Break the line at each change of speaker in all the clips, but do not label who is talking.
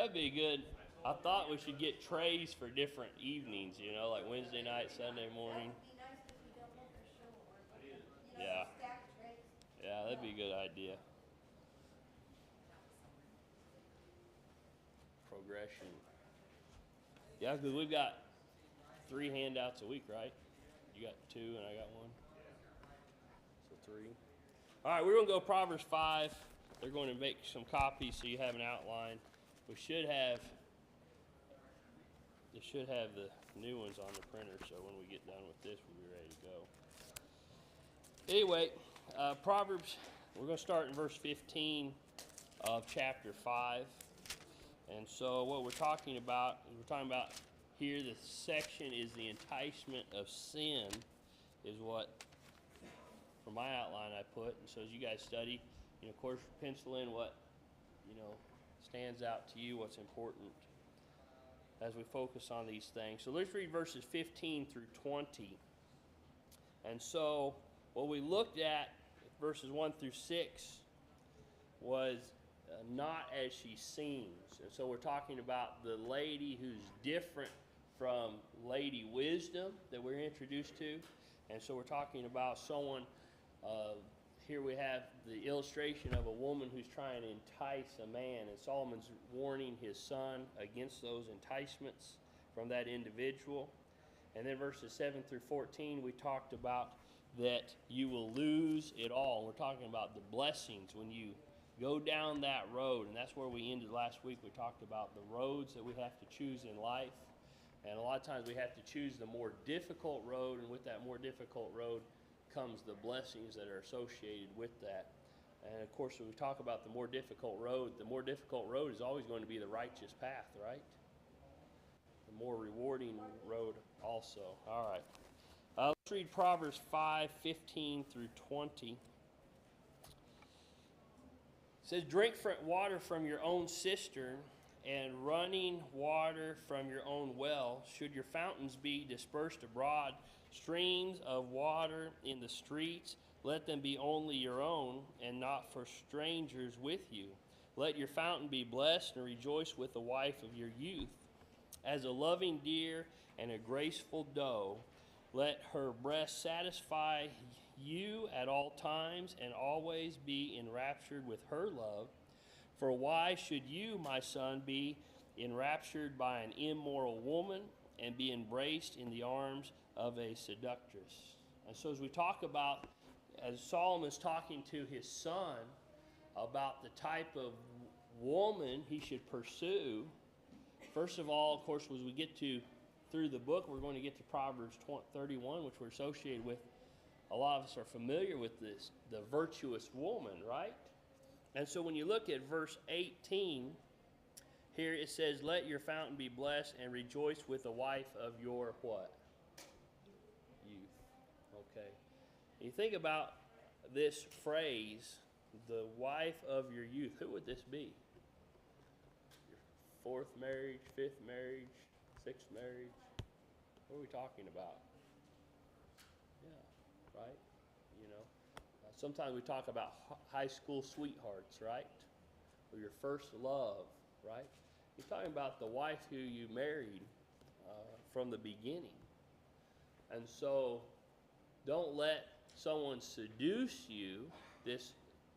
that'd be good. I thought we should get trays for different evenings, like Wednesday night, Sunday morning. Yeah. Yeah, that'd be a good idea. Progression. Yeah, because we've got 3 handouts a week, right? You got 2 and I got 1. So 3. All right, we're going to go Proverbs 5. They're going to make some copies so you have an outline. They should have the new ones on the printer, so when we get done with this, we'll be ready to go. Anyway, Proverbs, we're going to start in verse 15 of chapter 5. And so what we're talking about here, this section is the enticement of sin, is what, for my outline, I put. And so as you guys study, of course, pencil in what, stands out to you, what's important as we focus on these things. So let's read verses 15 through 20. And so what we looked at, verses 1 through 6, was not as she seems. And so we're talking about the lady who's different from Lady Wisdom that we're introduced to. And so we're talking about someone, here we have the illustration of a woman who's trying to entice a man. And Solomon's warning his son against those enticements from that individual. And then verses 7 through 14, we talked about that you will lose it all. We're talking about the blessings when you go down that road, and that's where we ended last week. We talked about the roads that we have to choose in life, and a lot of times we have to choose the more difficult road, and with that more difficult road comes the blessings that are associated with that. And of course, when we talk about the more difficult road is always going to be the righteous path, right? The more rewarding road also. All right. Let's read Proverbs 5:15 through 20. It says, drink water from your own cistern and running water from your own well. Should your fountains be dispersed abroad, streams of water in the streets, let them be only your own and not for strangers with you. Let your fountain be blessed and rejoice with the wife of your youth. As a loving deer and a graceful doe, let her breast satisfy you at all times and always be enraptured with her love. For why should you, my son, be enraptured by an immoral woman and be embraced in the arms of a seductress? And so as we talk about, as Solomon's talking to his son about the type of woman he should pursue, first of all, of course, as we get through the book, we're going to get to Proverbs 31, which we're associated with. A lot of us are familiar with this, the virtuous woman, right? And so when you look at verse 18, here it says, let your fountain be blessed and rejoice with the wife of your what? Youth. Okay. You think about this phrase, the wife of your youth. Who would this be? Your fourth marriage, fifth marriage, sixth marriage? What are we talking about? Yeah, right? Sometimes we talk about high school sweethearts, right? Or your first love, right? You're talking about the wife who you married from the beginning. And so don't let someone seduce you, this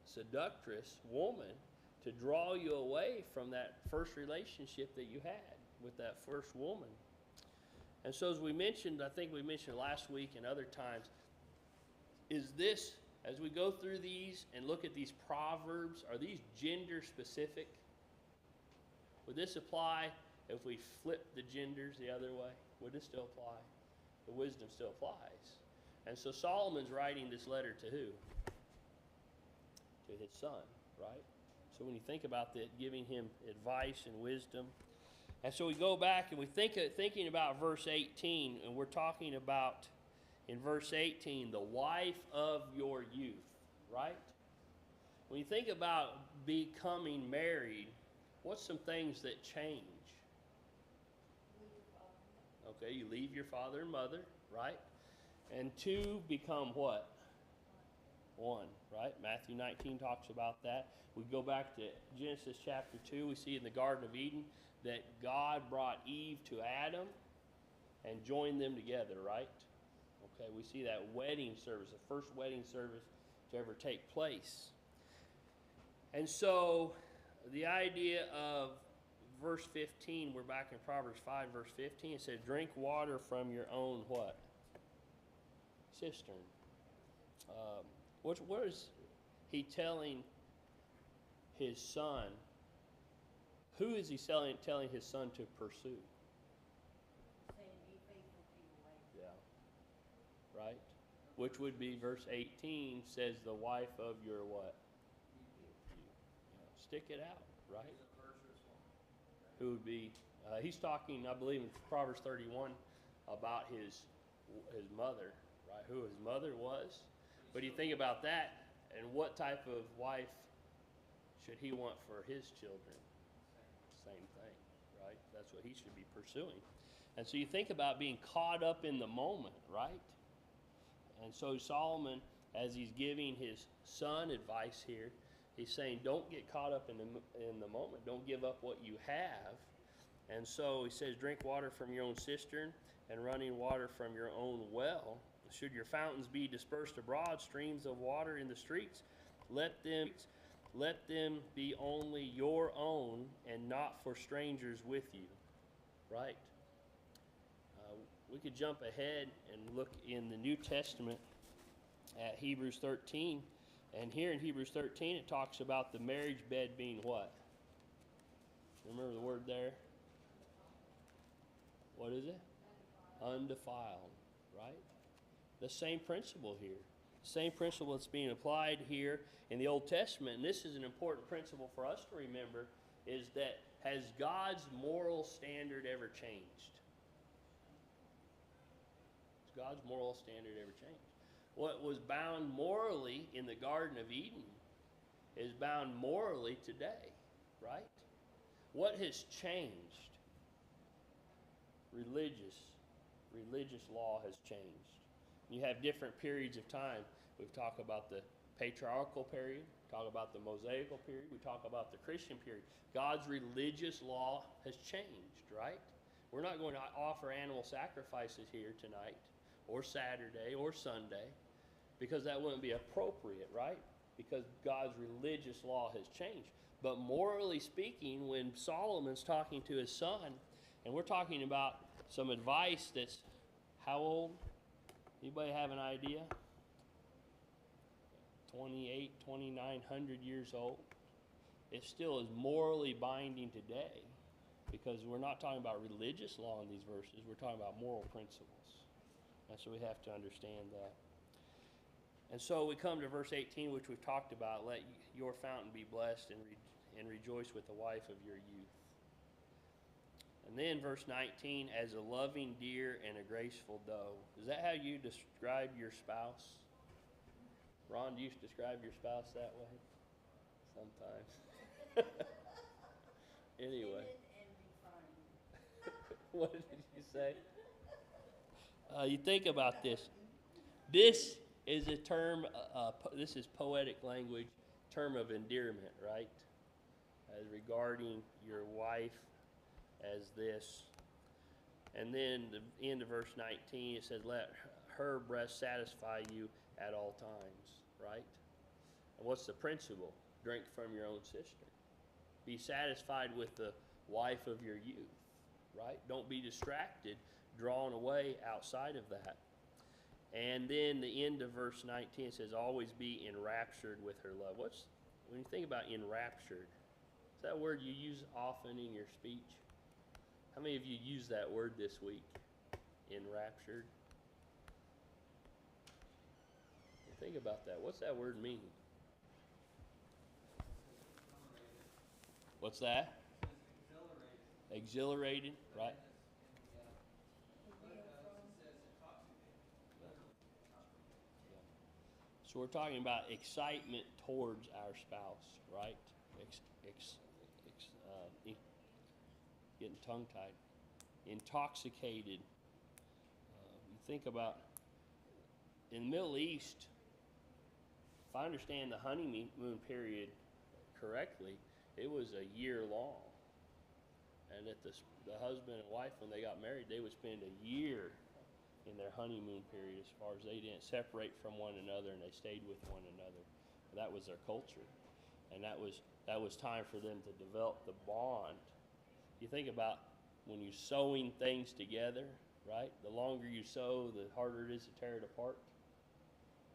seductress woman, to draw you away from that first relationship that you had with that first woman. And so as we mentioned, I think we mentioned last week and other times, is this, as we go through these and look at these proverbs, are these gender specific? Would this apply if we flip the genders the other way? Would this still apply? The wisdom still applies. And so Solomon's writing this letter to who? To his son, right? So when you think about that, giving him advice and wisdom. And so we go back and we thinking about verse 18, and we're talking about, in verse 18, the wife of your youth, right? When you think about becoming married, what's some things that change? Okay, you leave your father and mother, right? And two become what? 1, right? Matthew 19 talks about that. We go back to Genesis chapter 2. We see in the Garden of Eden that God brought Eve to Adam and joined them together, right? Okay, we see that wedding service, the first wedding service to ever take place. And so the idea of verse 15, we're back in Proverbs 5, verse 15. It said, drink water from your own what? Cistern. What is he telling his son? Who is he telling his son to pursue?
Saying be faithful to your wife.
Yeah. Right? Which would be verse 18 says the wife of your what? You. Stick it out, right? Who would be, he's talking, I believe in Proverbs 31 about his mother, right? Who his mother was. But you think about that, and what type of wife should he want for his children? Same thing, right? That's what he should be pursuing. And so you think about being caught up in the moment, right? And so Solomon, as he's giving his son advice here, he's saying, don't get caught up in the moment. Don't give up what you have. And so he says, drink water from your own cistern and running water from your own well. Should your fountains be dispersed abroad, streams of water in the streets, let them be only your own and not for strangers with you. Right? We could jump ahead and look in the New Testament at Hebrews 13. And here in Hebrews 13, it talks about the marriage bed being what? Remember the word there? What is it? Undefiled, right? The same principle here. Same principle that's being applied here in the Old Testament. And this is an important principle for us to remember, is that has God's moral standard ever changed? Has God's moral standard ever changed? What was bound morally in the Garden of Eden is bound morally today, right? What has changed? Religious law has changed. You have different periods of time. We've talked about the patriarchal period, talk about the Mosaical period, we talk about the Christian period. God's religious law has changed, right? We're not going to offer animal sacrifices here tonight, or Saturday, or Sunday, because that wouldn't be appropriate, right? Because God's religious law has changed. But morally speaking, when Solomon's talking to his son, and we're talking about some advice that's how old? Anybody have an idea? 2,900 years old. It still is morally binding today, because we're not talking about religious law in these verses. We're talking about moral principles. And so we have to understand that. And so we come to verse 18, which we've talked about. Let your fountain be blessed and rejoice with the wife of your youth. And then verse 19, as a loving deer and a graceful doe. Is that how you describe your spouse? Ron, do you describe your spouse that way? Sometimes. Anyway. What did you say? You think about this. This is a term, this is poetic language, term of endearment, right? As regarding your wife as this. And then the end of verse 19, it says, let her breast satisfy you at all times, right? And what's the principle? Drink from your own cistern. Be satisfied with the wife of your youth, right? Don't be distracted, drawn away outside of that. And then the end of verse 19 says, always be enraptured with her love. When you think about enraptured, is that a word you use often in your speech? How many of you used that word this week? Enraptured? Think about that. What's that word mean? What's that? Exhilarated, right? So we're talking about excitement towards our spouse, right? Getting tongue-tied. Intoxicated. You think about, in the Middle East, if I understand the honeymoon period correctly, it was a year long. And that the husband and wife, when they got married, they would spend a year in their honeymoon period as far as they didn't separate from one another and they stayed with one another. That was their culture. And that was time for them to develop the bond. You think about when you're sewing things together, right? The longer you sew, the harder it is to tear it apart.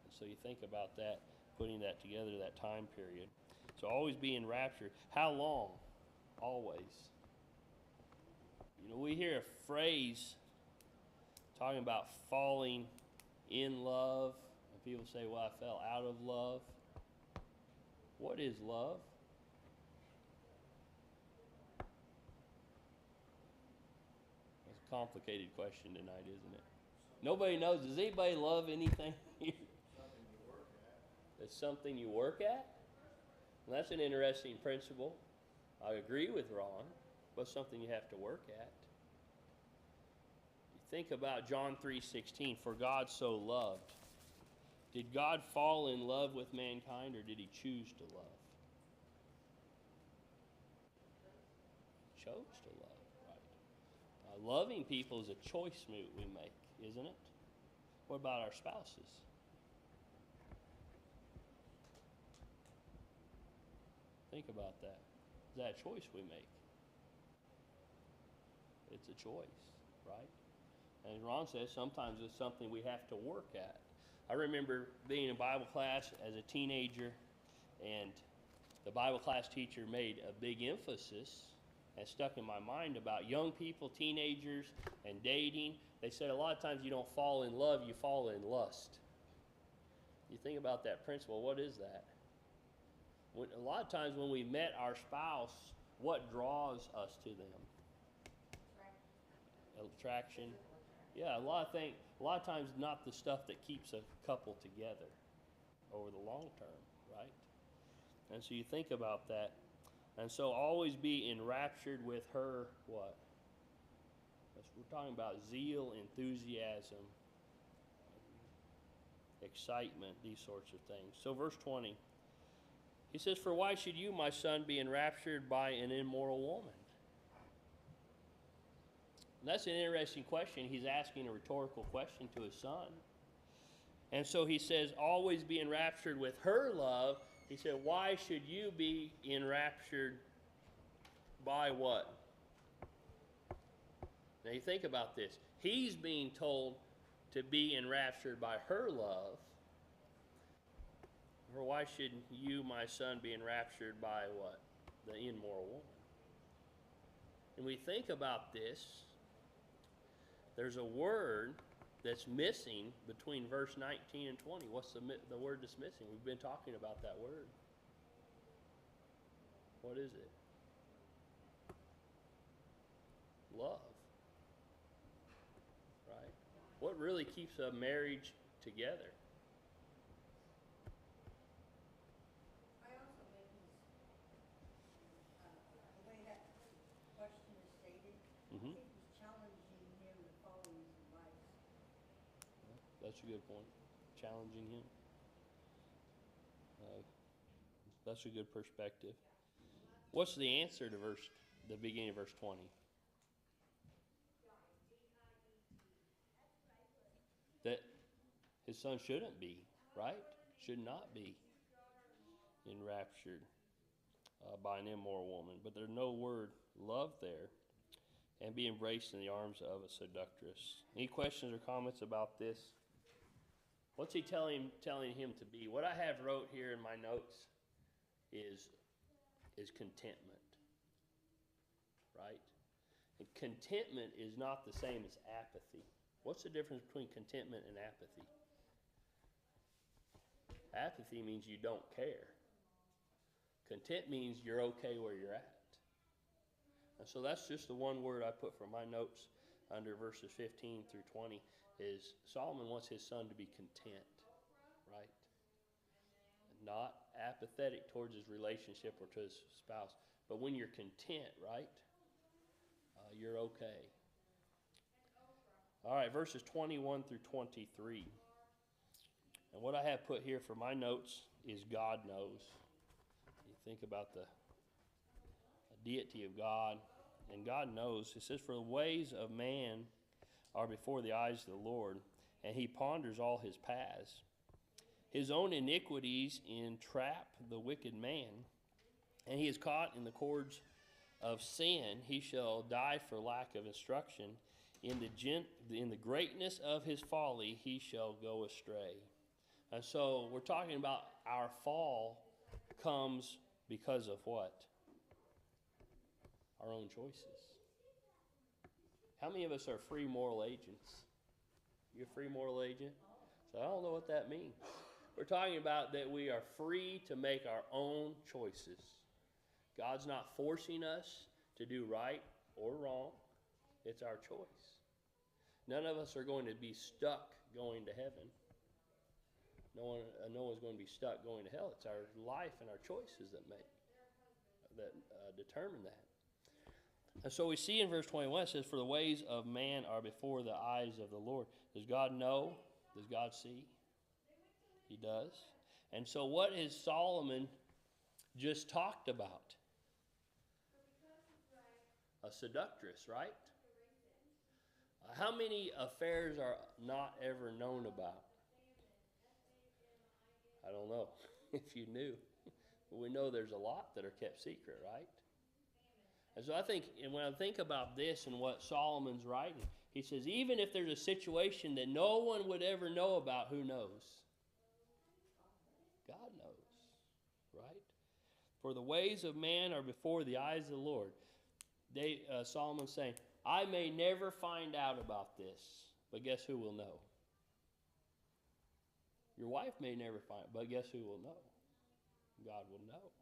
And so you think about that, putting that together, that time period. So always be in rapture. How long? Always. You know, we hear a phrase talking about falling in love, and people say, well, I fell out of love. What is love? That's a complicated question tonight, isn't it? Nobody knows. Does anybody love anything here? It's something you work at? Well, that's an interesting principle. I agree with Ron, but something you have to work at. You think about John 3:16, for God so loved. Did God fall in love with mankind, or did he choose to love? He chose to love, right? Loving people is a choice we make, isn't it? What about our spouses? Think about that. Is that a choice we make? It's a choice, right? And as Ron says, sometimes it's something we have to work at. I remember being in Bible class as a teenager, and the Bible class teacher made a big emphasis and stuck in my mind about young people, teenagers, and dating. They said a lot of times you don't fall in love, you fall in lust. You think about that principle, what is that? A lot of times when we met our spouse, what draws us to them? Attraction. Yeah, a lot of times not the stuff that keeps a couple together over the long term, right? And so you think about that. And so always be enraptured with her, what? We're talking about zeal, enthusiasm, excitement, these sorts of things. So verse 20, he says, for why should you, my son, be enraptured by an immoral woman? And that's an interesting question. He's asking a rhetorical question to his son. And so he says, always be enraptured with her love. He said, why should you be enraptured by what? Now you think about this. He's being told to be enraptured by her love. Or why should you, my son, be enraptured by what? The immoral woman. And we think about this. There's a word that's missing between verse 19 and 20. What's the word that's missing? We've been talking about that word. What is it? Love. Right? What really keeps a marriage together?
I also think the way that question is stated, I think he's challenging him to follow his advice.
That's a good point. Challenging him. That's a good perspective. What's the answer to the beginning of verse 20? That his son shouldn't be, right? Should not be enraptured by an immoral woman. But there's no word love there. And be embraced in the arms of a seductress. Any questions or comments about this? What's he telling him to be? What I have wrote here in my notes is contentment, right? And contentment is not the same as apathy. What's the difference between contentment and apathy? Apathy means you don't care. Content means you're okay where you're at. And so that's just the one word I put for my notes under verses 15 through 20 is Solomon wants his son to be content, right? Not apathetic towards his relationship or to his spouse. But when you're content, right, you're okay. All right, verses 21 through 23. And what I have put here for my notes is God knows. You think about the deity of God, and God knows. It says, for the ways of man are before the eyes of the Lord, and he ponders all his paths. His own iniquities entrap the wicked man, and he is caught in the cords of sin. He shall die for lack of instruction. In the greatness of his folly he shall go astray. And so we're talking about our fall comes because of what? Our own choices. How many of us are free moral agents? You a free moral agent? So I don't know what that means. We're talking about that we are free to make our own choices. God's not forcing us to do right or wrong. It's our choice. None of us are going to be stuck going to heaven. No one's going to be stuck going to hell. It's our life and our choices that determine that. And so we see in verse 21, it says, for the ways of man are before the eyes of the Lord. Does God know? Does God see? He does. And so what has Solomon just talked about? A seductress, right? How many affairs are not ever known about? I don't know if you knew. But we know there's a lot that are kept secret, right? And so I think, and when I think about this and what Solomon's writing, he says, even if there's a situation that no one would ever know about, who knows? God knows, right? For the ways of man are before the eyes of the Lord. Solomon's saying, I may never find out about this, but guess who will know? Your wife may never find it, but guess who will know? God will know.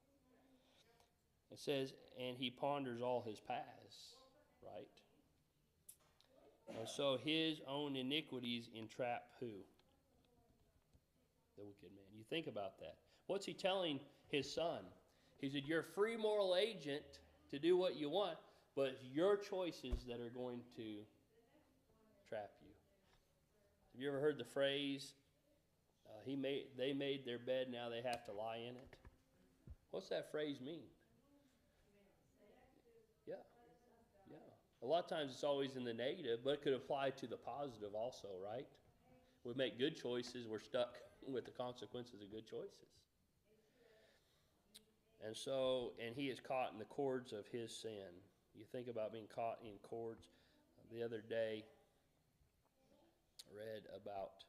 It says, and he ponders all his paths, right? And so his own iniquities entrap who? The wicked man. You think about that. What's he telling his son? He said, you're a free moral agent to do what you want, but it's your choices that are going to trap you. Have you ever heard the phrase, they made their bed, now they have to lie in it? What's that phrase mean? Yeah. A lot of times it's always in the negative, but it could apply to the positive also, right? We make good choices, we're stuck with the consequences of good choices. And he is caught in the cords of his sin. You think about being caught in cords. The other day, I read about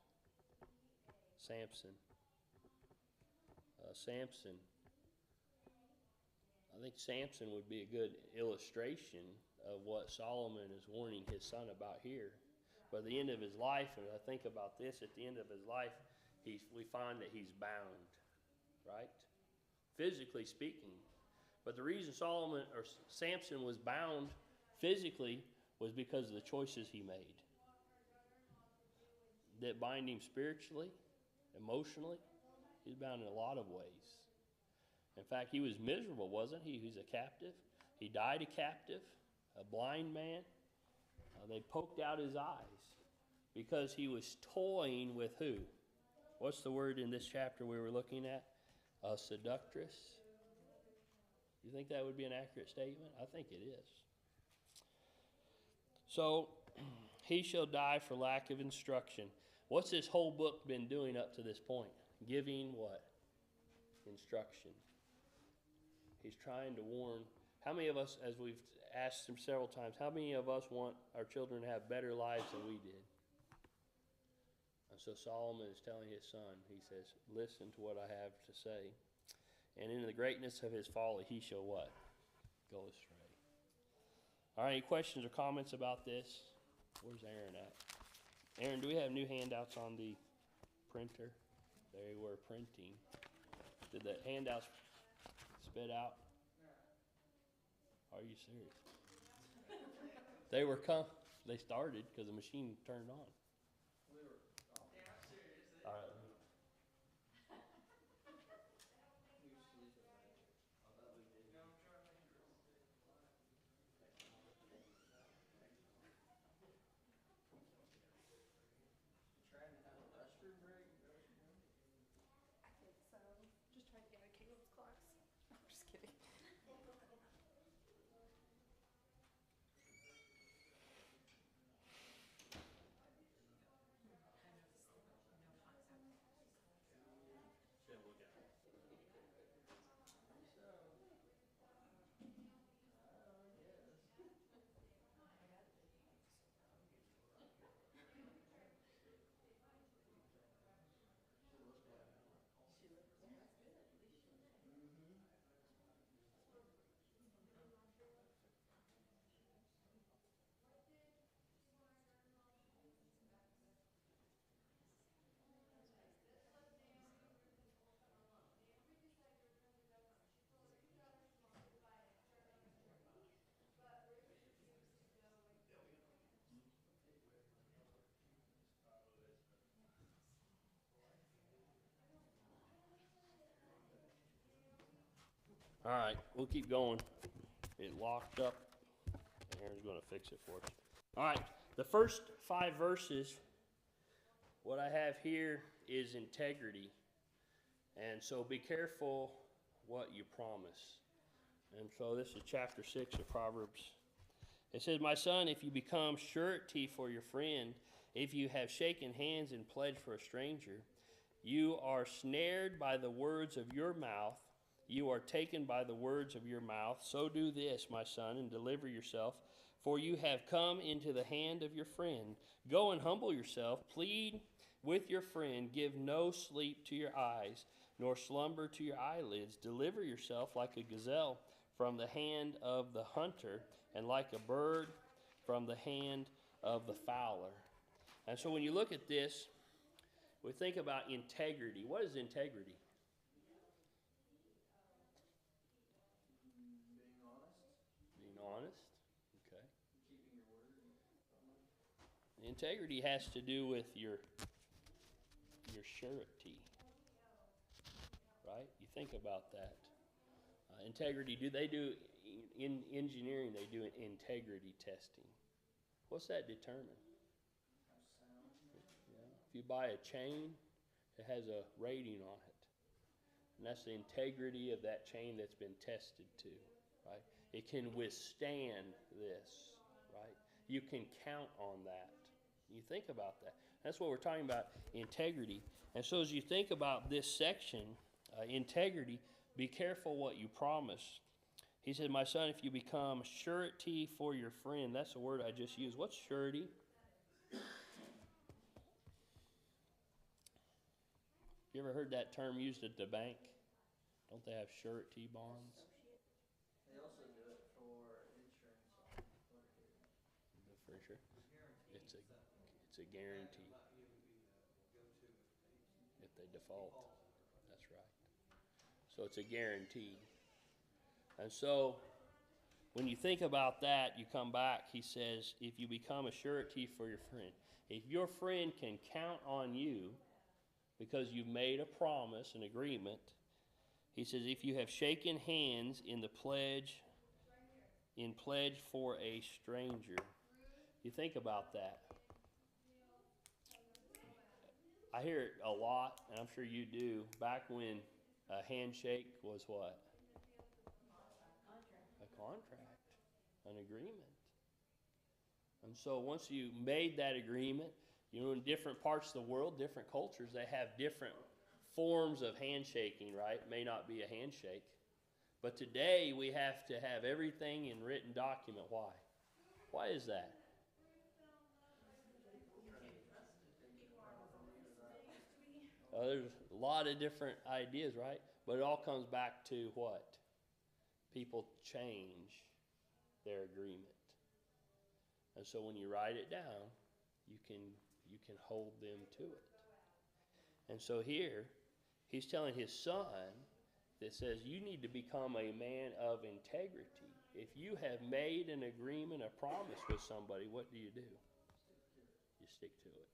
Samson. I think Samson would be a good illustration of what Solomon is warning his son about here. But at the end of his life, and I think about this, at the end of his life, we find that he's bound, right? Physically speaking. But the reason Samson was bound physically was because of the choices he made. That bind him spiritually, emotionally. He's bound in a lot of ways. In fact, he was miserable, wasn't he? He was a captive. He died a captive, a blind man. They poked out his eyes because he was toying with who? What's the word in this chapter we were looking at? A seductress. You think that would be an accurate statement? I think it is. So, he shall die for lack of instruction. What's this whole book been doing up to this point? Giving what? Instruction. He's trying to warn. How many of us, as we've asked him several times, how many of us want our children to have better lives than we did? And so Solomon is telling his son, he says, listen to what I have to say. And in the greatness of his folly, he shall what? Go astray. All right, any questions or comments about this? Where's Aaron at? Aaron, do we have new handouts on the printer? They were printing. Did the handouts spit out? Are you serious? They started because the machine turned on. All right.
Trying to have a restroom break?
All right, we'll keep going. It locked up. Aaron's going to fix it for us. All right, the first 5 verses, what I have here is integrity. And so be careful what you promise. And so this is chapter 6 of Proverbs. It says, "My son, if you become surety for your friend, if you have shaken hands and pledged for a stranger, you are snared by the words of your mouth. You are taken by the words of your mouth. So do this, my son, and deliver yourself, for you have come into the hand of your friend. Go and humble yourself. Plead with your friend. Give no sleep to your eyes, nor slumber to your eyelids. Deliver yourself like a gazelle from the hand of the hunter, and like a bird from the hand of the fowler." And so when you look at this, we think about integrity. What is integrity? Being honest. Okay. Integrity has to do with your surety, right? You think about that. Integrity. They do in engineering? They do an integrity testing. What's that determine? Yeah. If you buy a chain, it has a rating on it, and that's the integrity of that chain that's been tested to, right? It can withstand this, right? You can count on that. You think about that. That's what we're talking about, integrity. And so as you think about this section, integrity, be careful what you promise. He said, "My son, if you become surety for your friend," that's the word I just used. What's surety? You ever heard that term used at the bank? Don't they have surety bonds?
They also do it for insurance on motor carriers.
For sure. It's a guarantee if they default. That's right. So it's a guarantee. And so when you think about that, you come back, he says, if you become a surety for your friend, if your friend can count on you because you've made a promise, an agreement, he says, if you have shaken hands in pledge for a stranger. You think about that. I hear it a lot, and I'm sure you do, back when a handshake was what? A contract, an agreement. And so once you made that agreement, in different parts of the world, different cultures, they have different forms of handshaking, right? It may not be a handshake. But today we have to have everything in written document. Why? Why is that? There's a lot of different ideas, right? But it all comes back to what? People change their agreement. And so when you write it down, you can hold them to it. And so here, he's telling his son that says you need to become a man of integrity. If you have made an agreement, a promise with somebody, what do? You stick to it.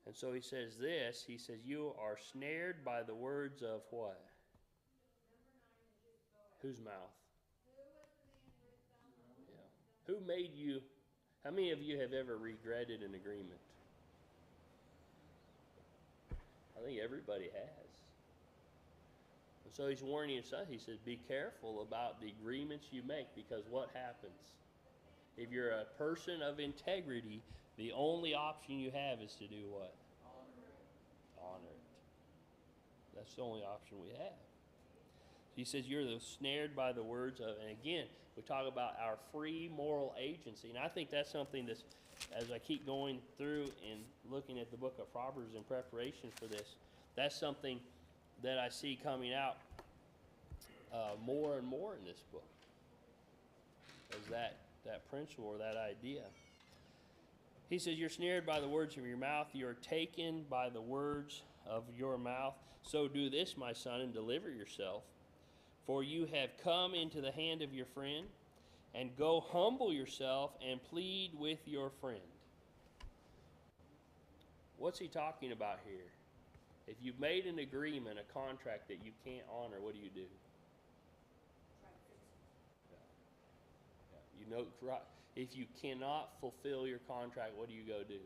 And so he says this, he says, you are snared by the words of what? Whose mouth? Yeah. Who made you? How many of you have ever regretted an agreement? I think everybody has. And so he's warning his son. He says, be careful about the agreements you make, because what happens? If you're a person of integrity, the only option you have is to do what? Honor it. That's the only option we have. He says you're snared by the words of, and again, we talk about our free moral agency. And I think that's something that's, as I keep going through and looking at the book of Proverbs in preparation for this, that's something that I see coming out more and more in this book. Is that principle or that idea. He says, you're snared by the words of your mouth. You are taken by the words of your mouth. So do this, my son, and deliver yourself. For you have come into the hand of your friend, and go humble yourself and plead with your friend. What's he talking about here? If you've made an agreement, a contract that you can't honor, what do? You know, if you cannot fulfill your contract, what do?
Make it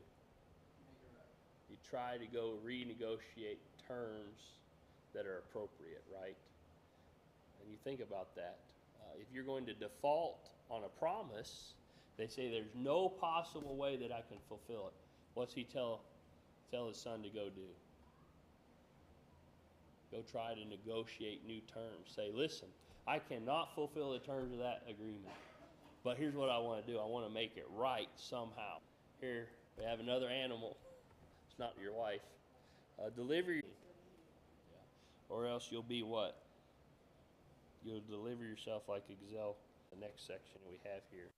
right.
You try to go renegotiate terms that are appropriate, right? And you think about that. If you're going to default on a promise, they say there's no possible way that I can fulfill it. What's he tell his son to go do? Go try to negotiate new terms. Say, listen, I cannot fulfill the terms of that agreement, but here's what I want to do. I want to make it right somehow. Here, we have another animal. It's not your wife. Deliver your... Or else you'll be what? You'll deliver yourself like a gazelle. The next section we have here.